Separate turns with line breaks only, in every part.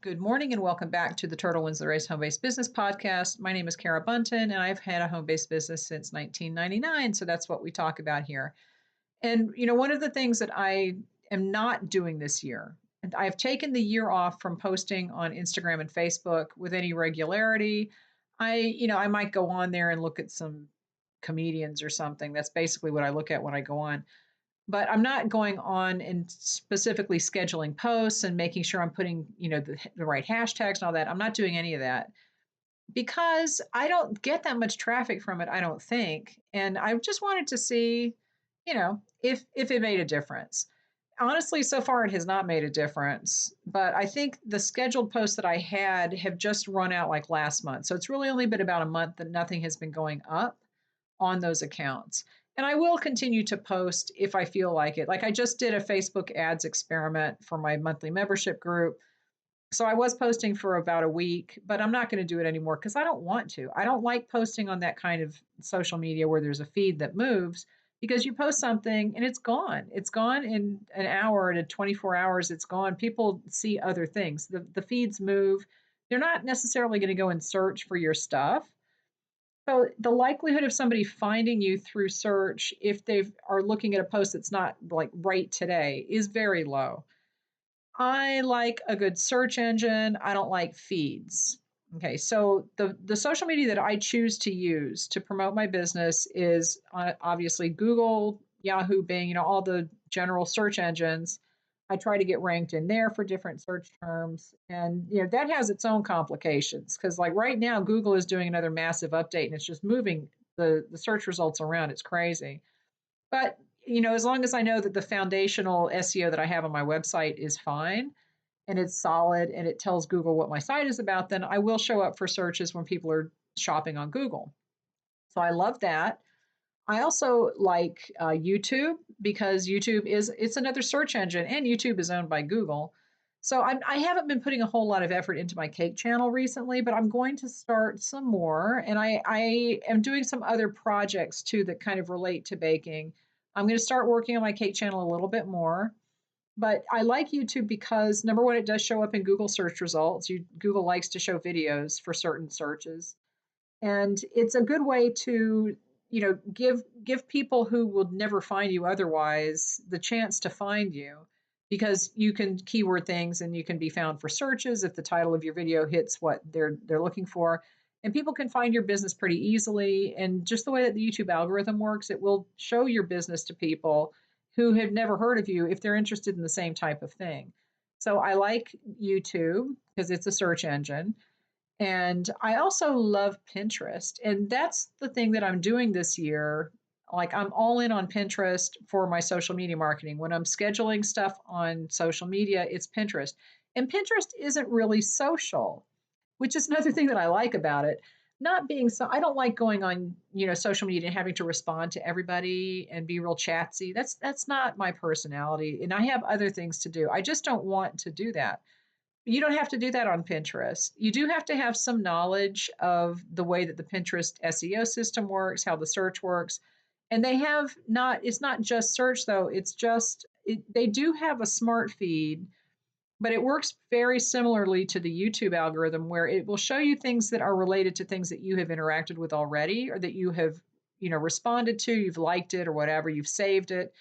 Good morning and welcome back to the Turtle Wins the Race Home-Based Business Podcast. My name is Kara Buntin and I've had a home-based business since 1999, so that's what we talk about here. And one of the things that I am not doing this year, and I've taken the year off from posting on Instagram and Facebook with any regularity. I might go on there and look at some comedians or something. That's basically what I look at when I go on, but I'm not going on and specifically scheduling posts and making sure I'm putting, the right hashtags and all that. I'm not doing any of that because I don't get that much traffic from it, I don't think. And I just wanted to see, if it made a difference. Honestly, so far it has not made a difference, but I think the scheduled posts that I had have just run out like last month. So it's really only been about a month that nothing has been going up on those accounts. And I will continue to post if I feel like it. Like I just did a Facebook ads experiment for my monthly membership group. So I was posting for about a week, but I'm not going to do it anymore because I don't want to. I don't like posting on that kind of social media where there's a feed that moves because you post something and it's gone. It's gone in an hour, in 24 hours, it's gone. People see other things. The feeds move. They're not necessarily going to go and search for your stuff. So the likelihood of somebody finding you through search if they are looking at a post that's not like right today is very low. I like a good search engine. I don't like feeds. Okay, so the social media that I choose to use to promote my business is obviously Google, Yahoo, Bing, all the general search engines. I try to get ranked in there for different search terms. And that has its own complications because like right now Google is doing another massive update and it's just moving the search results around. It's crazy. But as long as I know that the foundational SEO that I have on my website is fine and it's solid and it tells Google what my site is about, then I will show up for searches when people are shopping on Google. So I love that. I also like YouTube because it's another search engine and YouTube is owned by Google. So I haven't been putting a whole lot of effort into my cake channel recently, but I'm going to start some more. And I am doing some other projects too that kind of relate to baking. I'm going to start working on my cake channel a little bit more. But I like YouTube because number one, it does show up in Google search results. Google likes to show videos for certain searches. And it's a good way to give people who would never find you otherwise the chance to find you because you can keyword things and you can be found for searches if the title of your video hits what they're looking for, and people can find your business pretty easily. And just the way that the YouTube algorithm works, it will show your business to people who have never heard of you if they're interested in the same type of thing. So I like YouTube because it's a search engine. And I also love Pinterest. And that's the thing that I'm doing this year. Like, I'm all in on Pinterest for my social media marketing. When I'm scheduling stuff on social media, it's Pinterest. And Pinterest isn't really social, which is another thing that I like about it. Not being so, I don't like going on, social media and having to respond to everybody and be real chatsy. That's not my personality. And I have other things to do. I just don't want to do that. You don't have to do that on Pinterest. You do have to have some knowledge of the way that the Pinterest SEO system works, how the search works. And it's not just search though, they do have a smart feed, but it works very similarly to the YouTube algorithm where it will show you things that are related to things that you have interacted with already or that you have, responded to, you've liked it or whatever, you've saved it.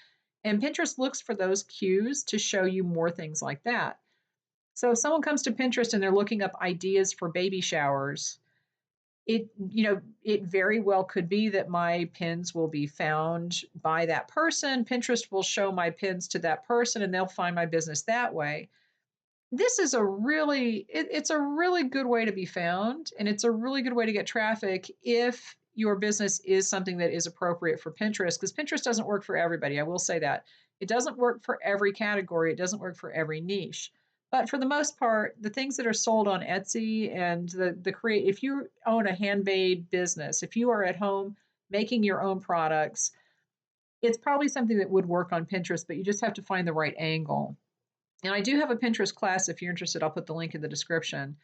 And Pinterest looks for those cues to show you more things like that. So if someone comes to Pinterest and they're looking up ideas for baby showers, it very well could be that my pins will be found by that person. Pinterest will show my pins to that person and they'll find my business that way. This is it's a really good way to be found, and it's a really good way to get traffic if your business is something that is appropriate for Pinterest, because Pinterest doesn't work for everybody. I will say that. It doesn't work for every category. It doesn't work for every niche. But for the most part, the things that are sold on Etsy and if you own a handmade business, if you are at home making your own products, it's probably something that would work on Pinterest, but you just have to find the right angle. And I do have a Pinterest class if you're interested. I'll put the link in the description.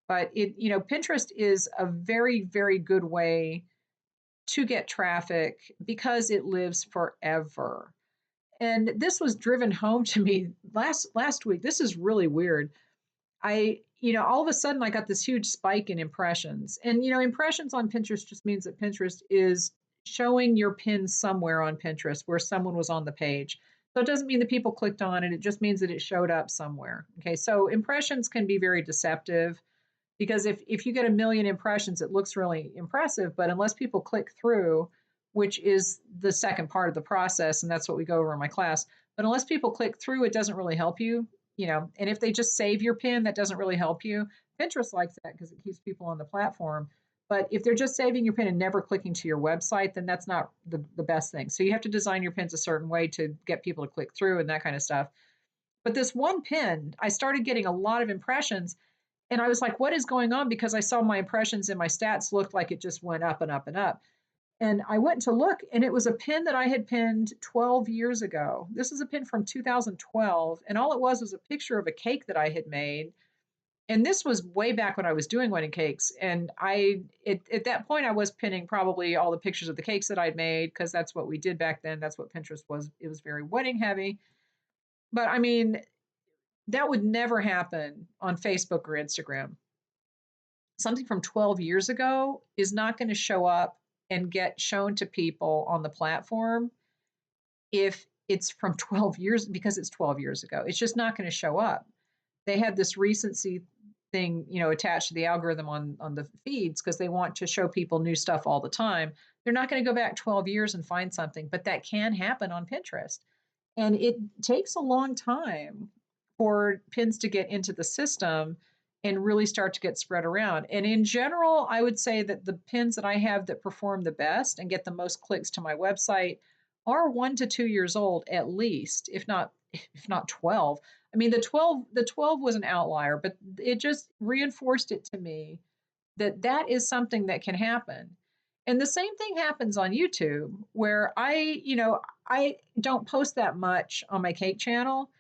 But Pinterest is a very, very good way to get traffic because it lives forever. And this was driven home to me last week. This is really weird. all of a sudden I got this huge spike in impressions. And, impressions on Pinterest just means that Pinterest is showing your pin somewhere on Pinterest where someone was on the page. So it doesn't mean that people clicked on it. It just means that it showed up somewhere. Okay. So impressions can be very deceptive because if you get a million impressions, it looks really impressive. But unless people click through, which is the second part of the process, and that's what we go over in my class, but unless people click through, it doesn't really help you. And if they just save your pin, that doesn't really help you. Pinterest likes that because it keeps people on the platform. But if they're just saving your pin and never clicking to your website, then that's not the best thing. So you have to design your pins a certain way to get people to click through and that kind of stuff. But this one pin, I started getting a lot of impressions. And I was like, what is going on? Because I saw my impressions and my stats looked like it just went up and up and up. And I went to look, and it was a pin that I had pinned 12 years ago. This is a pin from 2012. And all it was a picture of a cake that I had made. And this was way back when I was doing wedding cakes. And at that point, I was pinning probably all the pictures of the cakes that I'd made because that's what we did back then. That's what Pinterest was. It was very wedding heavy. But I mean, that would never happen on Facebook or Instagram. Something from 12 years ago is not going to show up and get shown to people on the platform if it's from 12 years because it's 12 years ago. It's just not going to show up. They have this recency thing, attached to the algorithm on the feeds because they want to show people new stuff all the time. They're not going to go back 12 years and find something, but that can happen on Pinterest. And it takes a long time for pins to get into the system and really start to get spread around. And in general, I would say that the pins that I have that perform the best and get the most clicks to my website are 1 to 2 years old at least, if not 12. I mean, the 12 was an outlier, but it just reinforced it to me that that is something that can happen. And the same thing happens on YouTube where I don't post that much on my cake channel.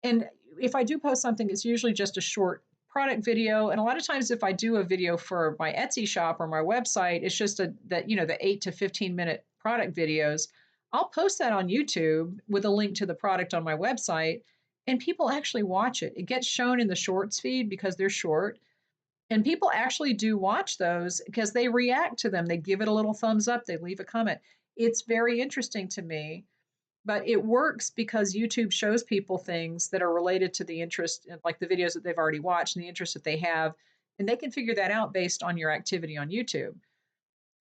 And if I do post something, it's usually just a short product video. And a lot of times if I do a video for my Etsy shop or my website, it's just the 8 to 15 minute product videos. I'll post that on YouTube with a link to the product on my website and people actually watch it. It gets shown in the shorts feed because they're short. And people actually do watch those because they react to them. They give it a little thumbs up, they leave a comment. It's very interesting to me, but it works because YouTube shows people things that are related to the interest, like the videos that they've already watched and the interest that they have. And they can figure that out based on your activity on YouTube.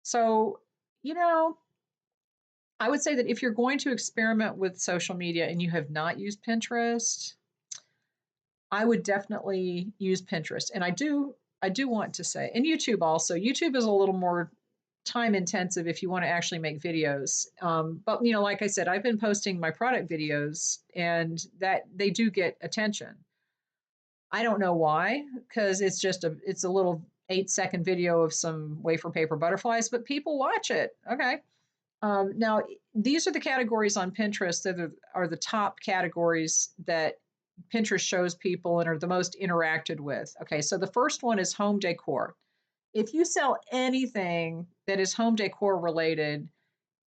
So, you know, I would say that if you're going to experiment with social media and you have not used Pinterest, I would definitely use Pinterest. And I do want to say, and YouTube also. YouTube is a little more time intensive if you want to actually make videos. But like I said, I've been posting my product videos, and that they do get attention. I don't know why, because it's a little 8-second video of some wafer paper butterflies, but people watch it. Okay. Now, these are the categories on Pinterest that are the top categories that Pinterest shows people and are the most interacted with. Okay, so the first one is home decor. If you sell anything that is home decor related,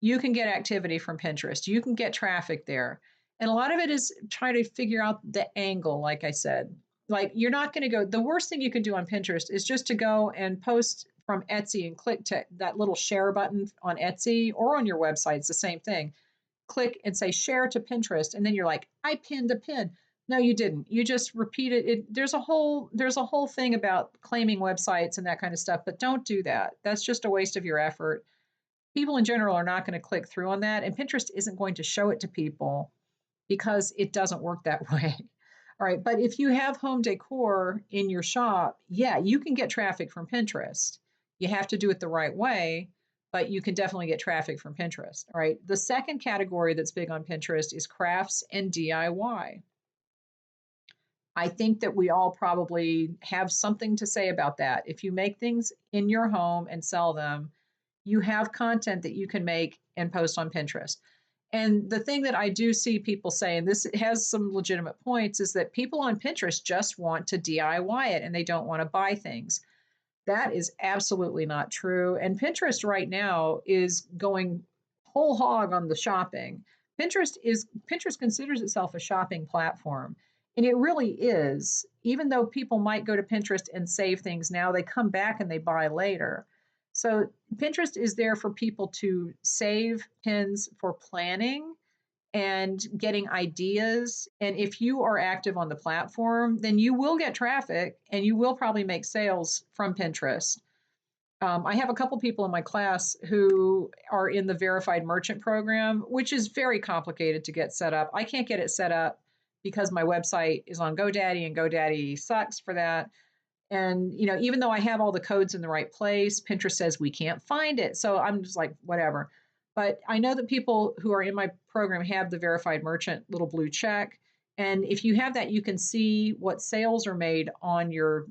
you can get activity from Pinterest. You can get traffic there. And a lot of it is trying to figure out the angle, like I said. Like, you're not going to go, the worst thing you can do on Pinterest is just to go and post from Etsy and click to that little share button on Etsy or on your website. It's the same thing. Click and say share to Pinterest. And then you're like, I pinned a pin. No, you didn't. You just repeated it. There's a whole thing about claiming websites and that kind of stuff, but don't do that. That's just a waste of your effort. People in general are not going to click through on that, and Pinterest isn't going to show it to people because it doesn't work that way. All right, but if you have home decor in your shop, yeah, you can get traffic from Pinterest. You have to do it the right way, but you can definitely get traffic from Pinterest. All right, the second category that's big on Pinterest is crafts and DIY. I think that we all probably have something to say about that. If you make things in your home and sell them, you have content that you can make and post on Pinterest. And the thing that I do see people say, and this has some legitimate points, is that people on Pinterest just want to DIY it and they don't want to buy things. That is absolutely not true. And Pinterest right now is going whole hog on the shopping. Pinterest considers itself a shopping platform. And it really is. Even though people might go to Pinterest and save things now, they come back and they buy later. So Pinterest is there for people to save pins for planning and getting ideas. And if you are active on the platform, then you will get traffic and you will probably make sales from Pinterest. I have a couple people in my class who are in the verified merchant program, which is very complicated to get set up. I can't get it set up because my website is on GoDaddy and GoDaddy sucks for that. And even though I have all the codes in the right place, Pinterest says we can't find it. So I'm just like, whatever. But I know that people who are in my program have the verified merchant little blue check. And if you have that, you can see what sales are made on your,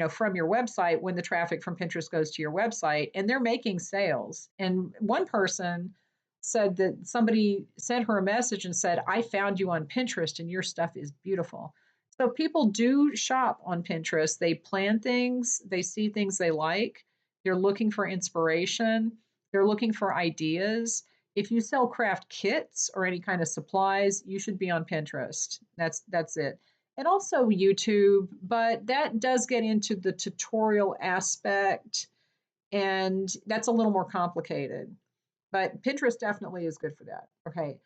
from your website when the traffic from Pinterest goes to your website, and they're making sales. And one person said that somebody sent her a message and said, I found you on Pinterest and your stuff is beautiful. So people do shop on Pinterest. They plan things, they see things they like, they're looking for inspiration, they're looking for ideas. If you sell craft kits or any kind of supplies, you should be on Pinterest. That's it. And also YouTube, but that does get into the tutorial aspect, and that's a little more complicated. But Pinterest definitely is good for that. Okay.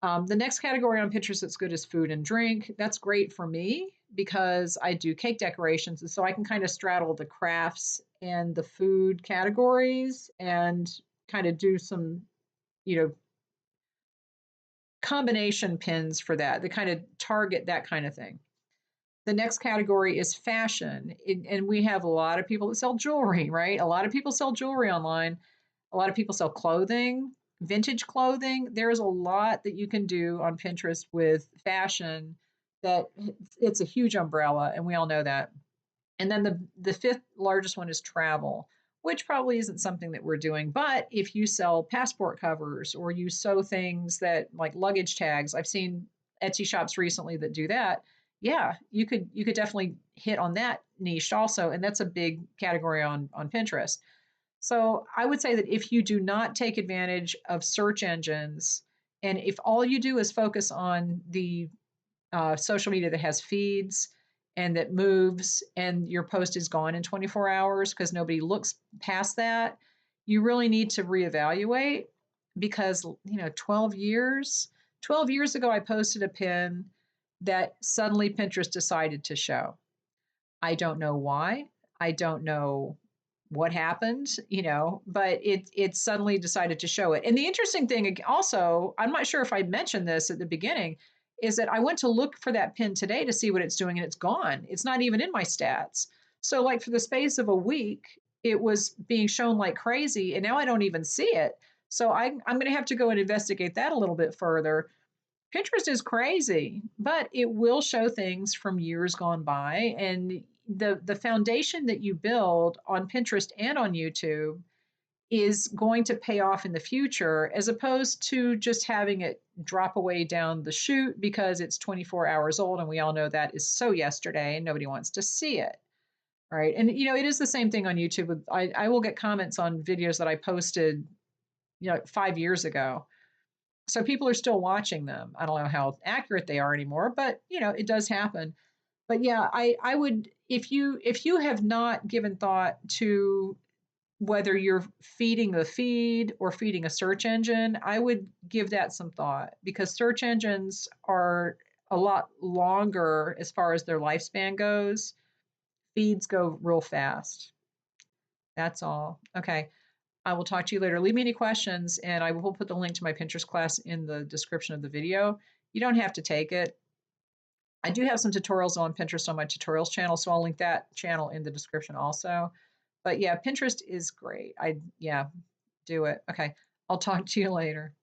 The next category on Pinterest that's good is food and drink. That's great for me because I do cake decorations. And so I can kind of straddle the crafts and the food categories and kind of do some, you know, combination pins for that, that kind of target that kind of thing. The next category is fashion. And we have a lot of people that sell jewelry, right? A lot of people sell jewelry online. A lot of people sell clothing, vintage clothing. There's a lot that you can do on Pinterest with fashion that it's a huge umbrella, and we all know that. And then the fifth largest one is travel, which probably isn't something that we're doing. But if you sell passport covers or you sew things that like luggage tags, I've seen Etsy shops recently that do that. Yeah, you could definitely hit on that niche also, and that's a big category on Pinterest. So I would say that if you do not take advantage of search engines, and if all you do is focus on the social media that has feeds and that moves, and your post is gone in 24 hours because nobody looks past that, you really need to reevaluate because 12 years ago I posted a pin that suddenly Pinterest decided to show. I don't know why. I don't know what happened, but it suddenly decided to show it. And the interesting thing also, I'm not sure if I mentioned this at the beginning, is that I went to look for that pin today to see what it's doing and it's gone. It's not even in my stats. So like for the space of a week, it was being shown like crazy and now I don't even see it. So I'm going to have to go and investigate that a little bit further. Pinterest is crazy, but it will show things from years gone by. And the foundation that you build on Pinterest and on YouTube is going to pay off in the future, as opposed to just having it drop away down the chute because it's 24 hours old. And we all know that is so yesterday and nobody wants to see it. Right. And, it is the same thing on YouTube. I will get comments on videos that I posted, 5 years ago, so people are still watching them. I don't know how accurate they are anymore, but it does happen. But yeah, I would, if you have not given thought to whether you're feeding the feed or feeding a search engine, I would give that some thought because search engines are a lot longer as far as their lifespan goes. Feeds go real fast. That's all. Okay. I will talk to you later. Leave me any questions, and I will put the link to my Pinterest class in the description of the video. You don't have to take it. I do have some tutorials on Pinterest on my tutorials channel, so I'll link that channel in the description also. But yeah, Pinterest is great. Yeah, do it. Okay, I'll talk to you later.